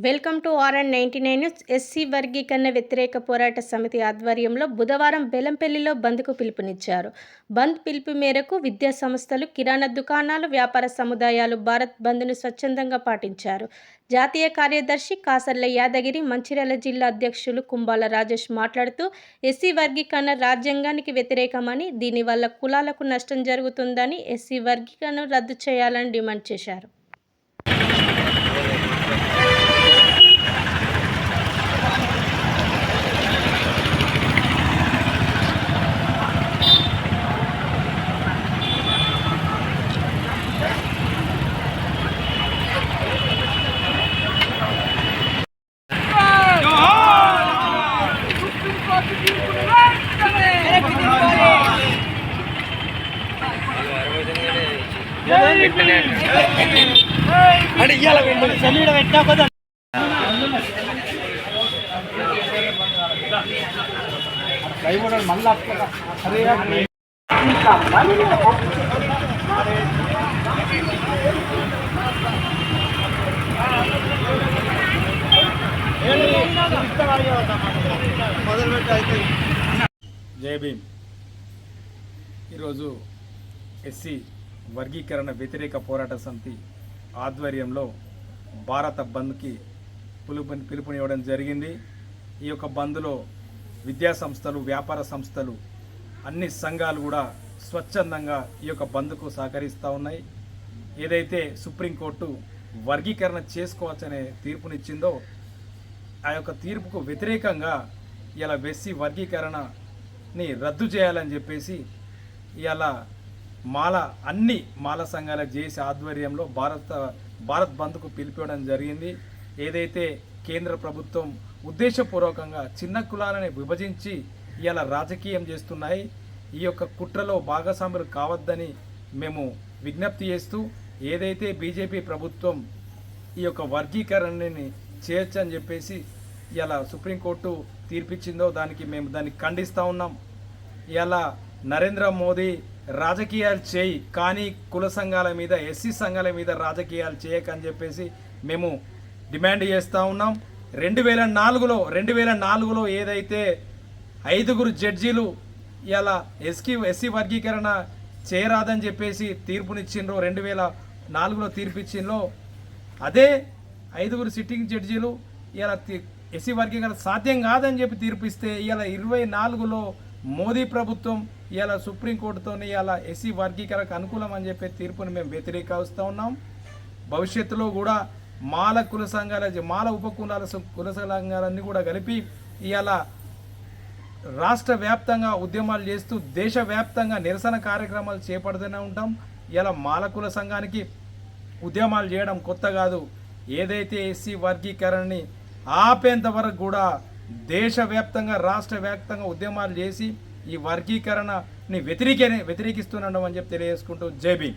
Welcome to RN99 news. SC వర్గీకరణ వ్యతిరేక పోరాట సమితి ఆధ్వర్యంలో బుధవారం బెల్లంపల్లిలో బంద్కు పిలుపునిచ్చారు. బంద్ పిలుపు మేరకు విద్యా సంస్థలు, కిరాణా దుకాణాలు, వ్యాపార సముదాయాలు భారత్ బంద్ను స్వచ్ఛందంగా పాటించారు. జాతీయ కార్యదర్శి కాసర్ల యాదగిరి, మంచిర్యాల జిల్లా అధ్యక్షులు కుంబాల రాజేష్ మాట్లాడుతూ ఎస్సీ వర్గీకరణ రాజ్యాంగానికి వ్యతిరేకమని, దీనివల్ల కులాలకు నష్టం జరుగుతుందని, ఎస్సీ వర్గీకరణను రద్దు చేయాలని డిమాండ్ చేశారు. అంటే ఇయ్యాల సెల్లీడ పెట్టినా కదా మళ్ళీ జై భీమ్. ఈరోజు ఎస్సీ వర్గీకరణ వ్యతిరేక పోరాట సమితి ఆధ్వర్యంలో భారత బంద్కి పిలుపునివ్వడం జరిగింది. ఈ యొక్క బంద్లో విద్యా సంస్థలు, వ్యాపార సంస్థలు, అన్ని సంఘాలు కూడా స్వచ్ఛందంగా ఈ యొక్క బంద్కు సహకరిస్తూ ఉన్నాయి. ఏదైతే సుప్రీంకోర్టు వర్గీకరణ చేసుకోవచ్చనే తీర్పునిచ్చిందో ఆ యొక్క తీర్పుకు వ్యతిరేకంగా ఇలా ఎస్సీ వర్గీకరణని రద్దు చేయాలని చెప్పేసి ఇలా అన్ని మాల సంఘాల జేఏసీ ఆధ్వర్యంలో భారత్ బంద్కు పిలిపివ్వడం జరిగింది. ఏదైతే కేంద్ర ప్రభుత్వం ఉద్దేశపూర్వకంగా చిన్న కులాలని విభజించి ఇలా రాజకీయం చేస్తున్నాయి, ఈ యొక్క కుట్రలో భాగస్వాములు కావద్దని మేము విజ్ఞప్తి చేస్తూ, ఏదైతే బీజేపీ ప్రభుత్వం ఈ యొక్క వర్గీకరణని చేయొచ్చు అని చెప్పేసి ఇలా సుప్రీంకోర్టు తీర్పిచ్చిందో మేము దాన్ని ఖండిస్తూ ఉన్నాం. ఇలా నరేంద్ర మోదీ రాజకీయాలు చేయి, కానీ కుల సంఘాల మీద, ఎస్సీ సంఘాల మీద రాజకీయాలు చేయకని చెప్పేసి మేము డిమాండ్ చేస్తూ ఉన్నాం. 2004లో ఏదైతే 5 జడ్జీలు ఇలా ఎస్సీ వర్గీకరణ చేయరాదని చెప్పేసి తీర్పునిచ్చిండ్రో, 2004లో తీర్పిచ్చిండ్రో, అదే 5 సిట్టింగ్ జడ్జీలు ఇలా ఎస్సీ వర్గీకరణ సాధ్యం కాదని చెప్పి తీర్పిస్తే ఇలా 24లో మోదీ ప్రభుత్వం ఇలా సుప్రీంకోర్టుతో ఇలా ఎస్సీ వర్గీకరణకు అనుకూలం అని చెప్పే తీర్పుని మేము వ్యతిరేకిస్తూ ఉన్నాం. భవిష్యత్తులో కూడా మాల కుల సంఘాల, మాల ఉపకులాల కుల సంఘాలన్నీ కూడా కలిపి ఇలా రాష్ట్ర వ్యాప్తంగా ఉద్యమాలు చేస్తూ దేశవ్యాప్తంగా నిరసన కార్యక్రమాలు చేపడుతూనే ఉంటాం. ఇలా మాల కుల సంఘానికి ఉద్యమాలు చేయడం కొత్త కాదు. ఏదైతే ఎస్సీ వర్గీకరణని ఆపేంత వరకు కూడా దేశవ్యాప్తంగా, రాష్ట్ర వ్యాప్తంగా ఉద్యమాలు చేసి ఈ వర్గీకరణని వ్యతిరేకిస్తున్నాం అని చెప్పి తెలియజేసుకుంటూ జై భీమ్.